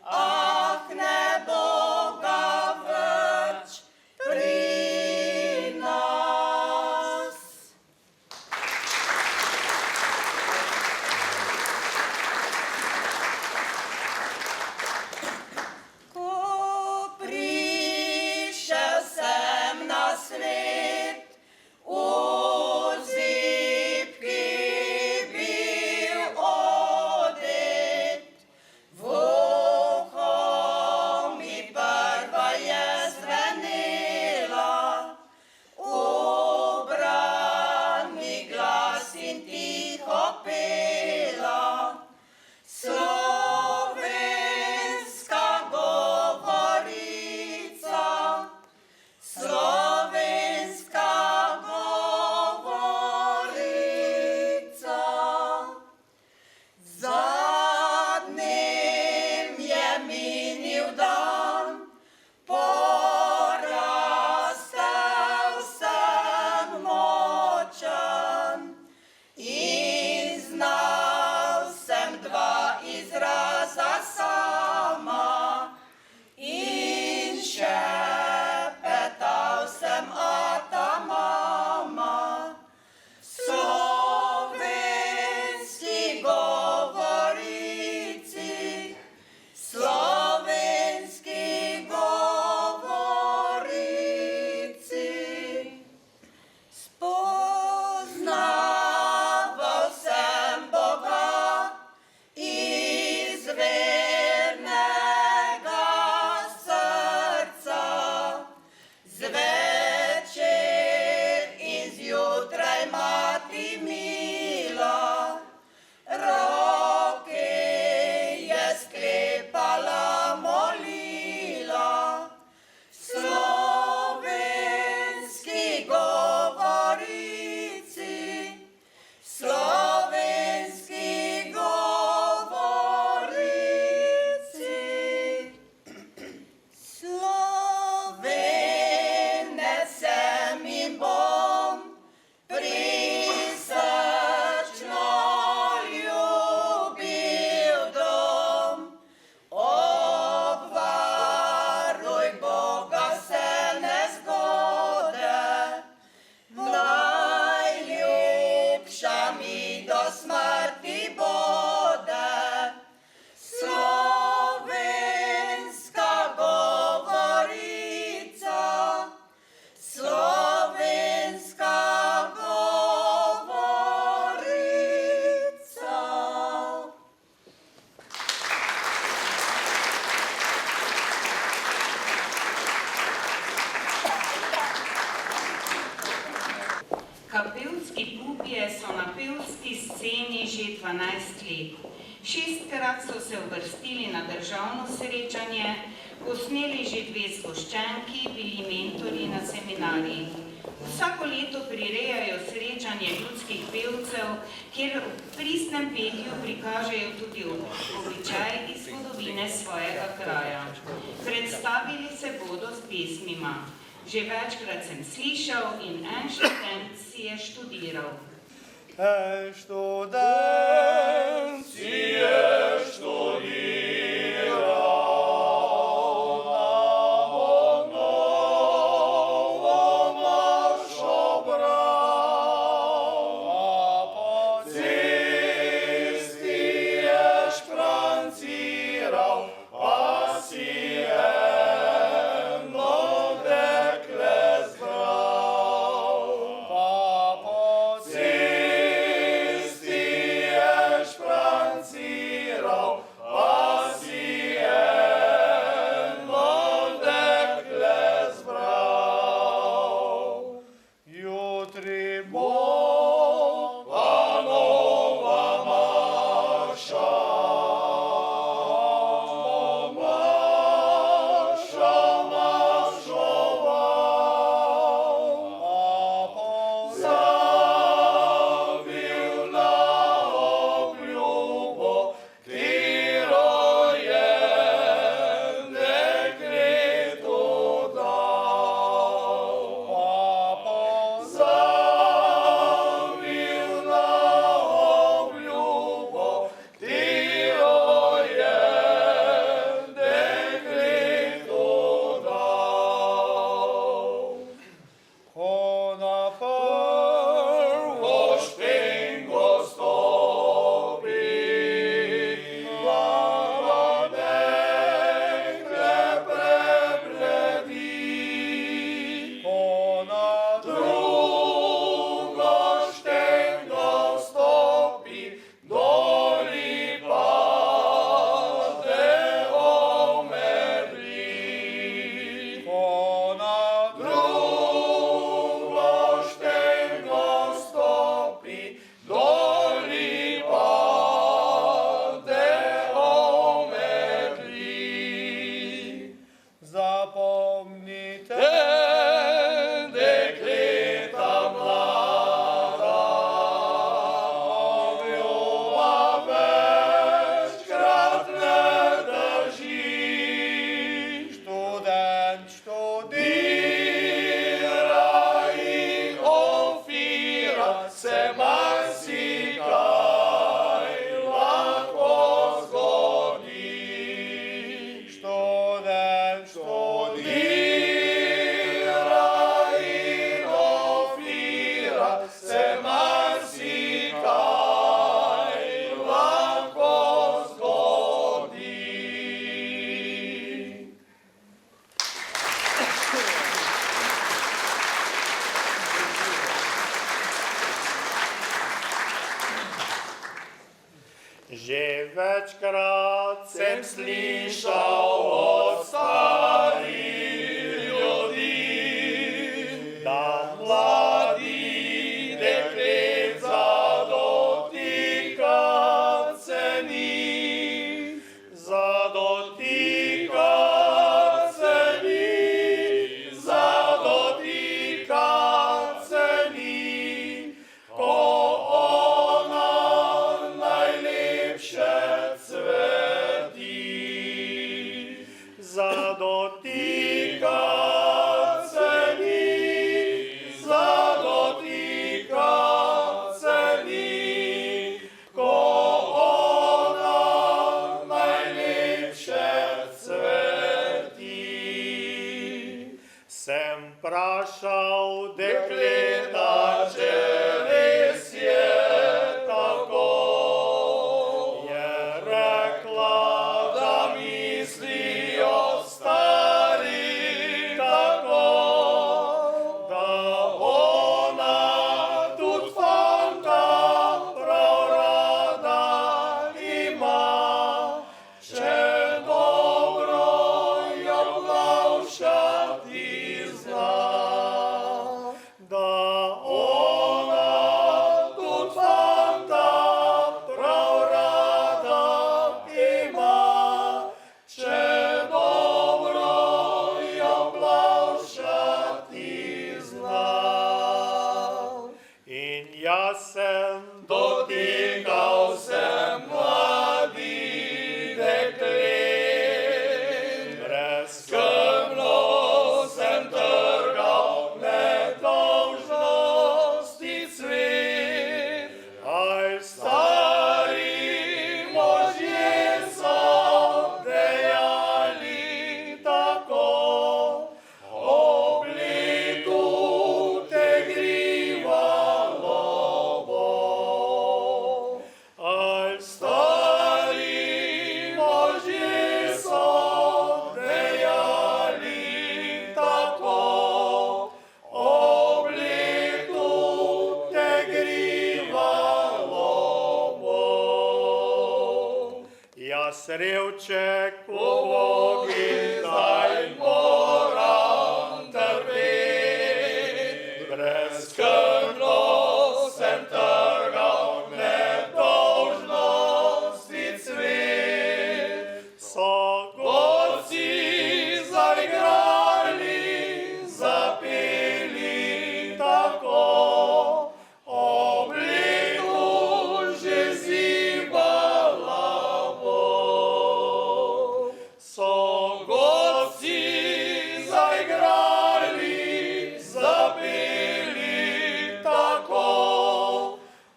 ah, ne bo ga več pri nas. Ko prišel sem na svet, v zibki bil odet, v uho mi prva je zvenela, ubrani glas in tiho pela. Slovenska govorica, slovenska Kapelski pupje so na pevski sceni že 12 let. 6-krat so se uvrstili na državno srečanje, posneli že 2 zgoščenki, bili mentori na seminarjih. Vsako leto prirejajo srečanje ljudskih pevcev, kjer v pristnem petju prikažejo tudi običaj iz zgodovine svojega kraja. Predstavili se bodo s pesmima. Že večkrat sem slišal in en študent si je študiral. Študent si je študiral na obnovo našo bral, a po cesti je špranciral, pa si eno dekle zbral, pa po cesti je špranciral, pa si eno dekle zbral. Jutri bo pa nova maša, maša mašoval, a pozabil na obljubo, katero je dekletu dal, a pozabil na obljubo, katero je dekletu dal. Ko na prvo špengo stopi, glava dekle prebledi. Ko na drugo špengo stopi, doli pade omedli. Ko na drugo štengo stopi, doli pade omedli. Zapomnite, dekleta mlada, obljuba večkrat ne drži. Študent študira in ofira, se marsikaj lahko zgodi. Študent študira in ofira, se marsikaj lahko zgodi. Že večkrat sem slišal od starih ljudi, da mladi deklet za dotikat se ni, za dotikat se ni, za dotikat se ni, ko ona najlepše cveti. Za dotikat se ni, za dotikat se ni, ko ona najlepše cveti. Sem prašal dekleta, če res je tako, je rekla, da mislijo stari tako, da ona tudi fanta prav rada ima, če dobro jo vlavšati zna, da ona Jaz sem dotikal sem mladih deklet, brezskrbno sem trgal nedolžnosti cvet. Aj stari možje so dejali tako, obliku te grivalo bo. Aj stari možje so dejali tako, obliku te grivalo bo. Jaz revček ubogi zdaj moram trpeti, brezskrbno sem trgal nedolžnosti cvet. So gorci zaigrali, zapeli tako, obliku že zibala bo. So gorci zaigrali, zapeli tako,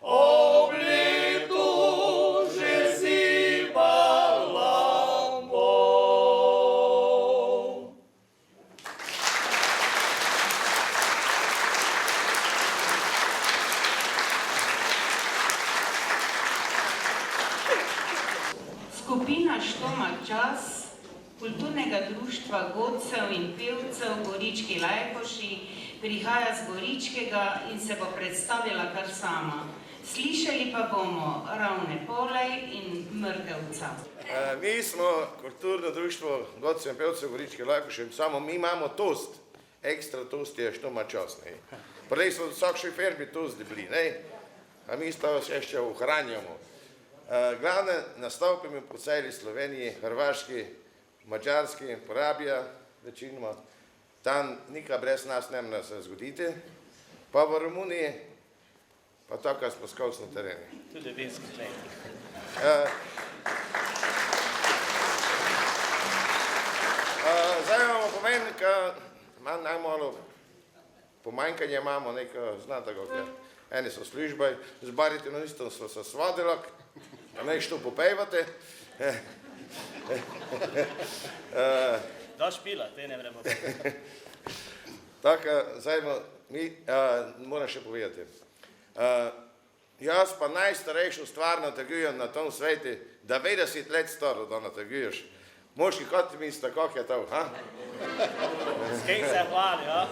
obliku že zibala bo. Skupina Štoma Čas kulturnega društva godcev in pevcev Gorički Lajkoši prihaja z Goričkega in se bo predstavila kar sama. Slišali pa bomo Ravne Polej in Mrkevca. Mi smo kulturno društvo godcev in pevcev Gorički Lajkoši, samo mi imamo toast, ekstra toast je Štoma Čas. Prej so vsak šofer bi toast bili, ne? A mi pa se še ohranjamo. Glavne nastope mi po celi Sloveniji, Hrvaški, Mađarski, Porabija, večinoma. Tam nikaj brez nas ne more se zgoditi. Pa v Romuniji, pa tako smo skozi na terenu. Tudi vinski tretji. Zdaj imamo pomen, da najmalo pomanjkanje imamo, neko, znate kako je. Eni so službaj, z baritenonistom so se svadili, a nešto popevate. Da špila, te ne vremo. Tako, zdaj mi, moram še povedati. Jaz pa najstarejšo stvar nategujem na tom svetu, 90 let staro, da nateguješ. Moški, kot ti mislite, kako je to, ha? S kim se hvali, ja?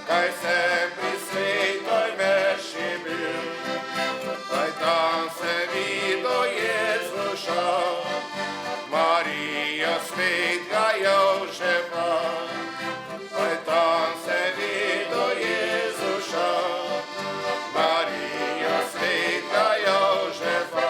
Kaj se pri svetoj svetega Jožefa, pa je tam se videl Jezuša. Marijo, svetega Jožefa.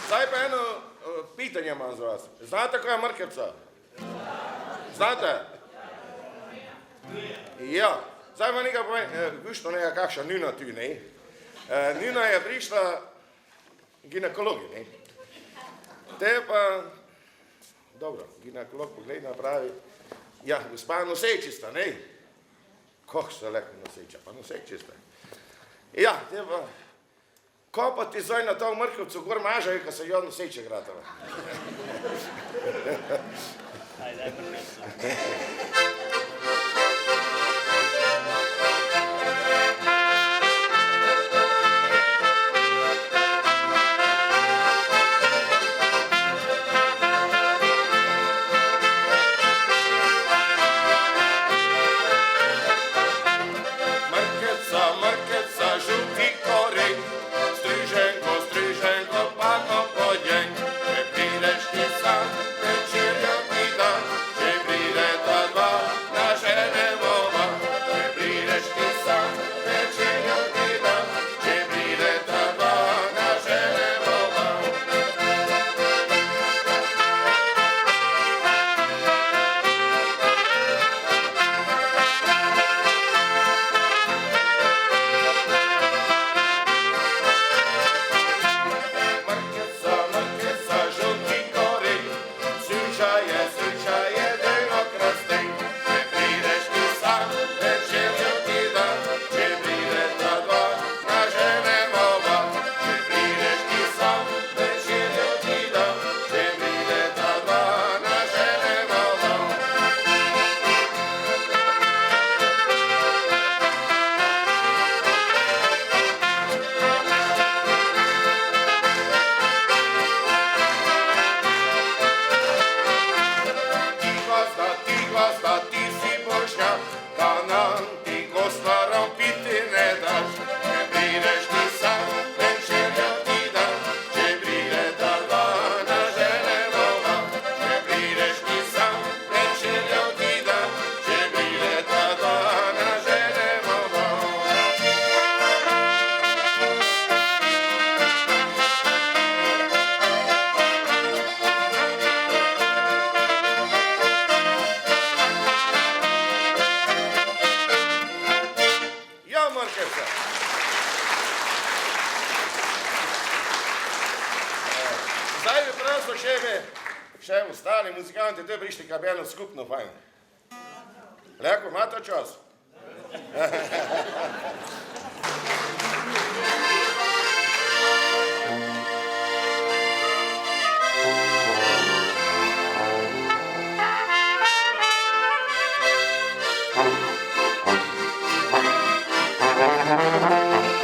Zdaj pa eno pitanje imam za vas. Znate, kaj je mrkvica? Znate? Ja. Zdaj pa nekaj povem, gušto nekaj kakša Nina tu, ne? Nina je prišla ginekologi, ne? Te pa, dobro, ginekolog pogleda, pravi, ja, gospa nosečista, ne? Kako se leko noseča, pa nosečista. Ja, te pa, ko pa ti zdaj na to mrkvico gor mažajo, ko se jo noseče gratala? Ajde, mrkvica. Zdaj bi prosto še ostali muzikanti, te prišli kaj bi eno skupno fajn. Leko, imate čas? Thank you.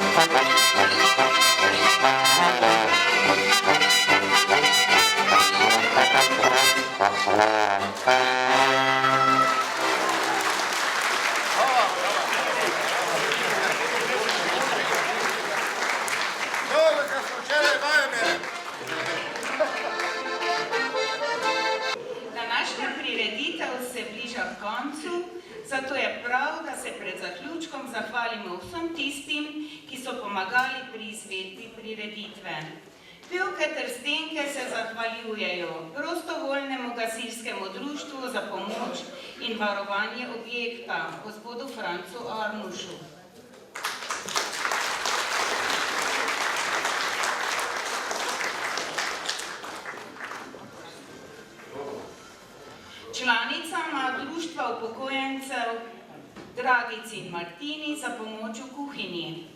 Dobro, kad smo včeraj vajeni. Današnja prireditev se bliža k koncu, zato je prav, da se pred zaključkom zahvalimo vsem tistim, ki so pomagali pri izvedbi prireditve. Pevke Trstenke se zahvaljujejo prostovoljnemu gasilskemu društvu za pomoč in varovanje objekta, gospodu Francu Arnušu. Članicama društva upokojencev Dragici in Martini za pomoč v kuhinji.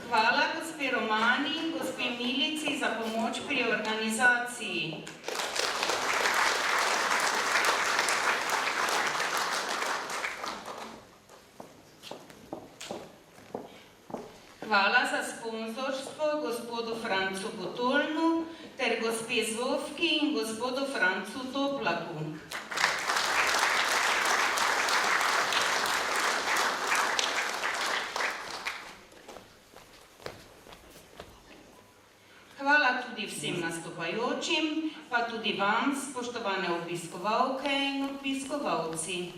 Hvala gospe Romani in gospe Milici za pomoč pri organizaciji. Hvala za sponzorstvo gospodu Francu Botolnu ter gospe Zofki in gospodu Francu Toplaku. Hvala tudi vsem nastopajočim, pa tudi vam, spoštovane obiskovalke in obiskovalci.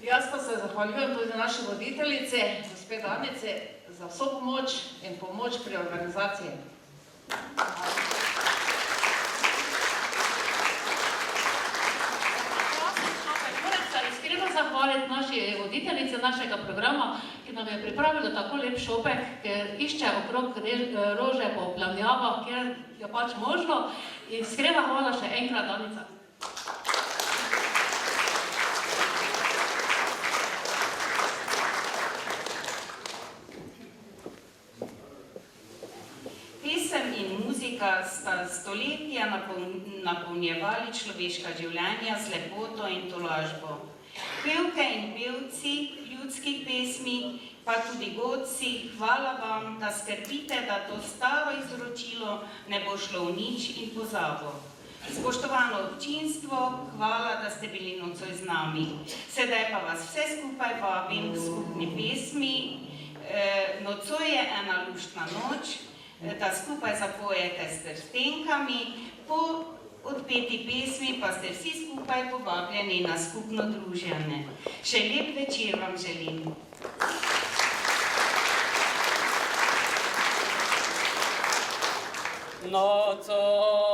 Jaz pa se zahvaljujem tudi naši voditeljice, gospe Danice, za vso pomoč in pomoč pri organizaciji. Moram se iskreno zahvaliti naši voditeljici našega programa, ki nam je pripravila tako lep šopek, ker išče okrog rože po plamnjavah, kjer je pač možno. In iskrena hvala še enkrat, Danica. Sta stoletja napolnjevali človeška življenja z lepoto in tolažbo. Pevke in pevci ljudskih pesmi, pa tudi godci, hvala vam, da skrbite, da to staro izročilo ne bo šlo v nič in pozabo. Spoštovano občinstvo, hvala, da ste bili nocoj z nami. Sedaj pa vas vse skupaj vabim k skupni pesmi. Nocoj je ena luštna noč, da skupaj zapojete s Trstenkami, po odpeti pesmi pa ste vsi skupaj povabljeni na skupno druženje. Še lep večer vam želim. Nocoj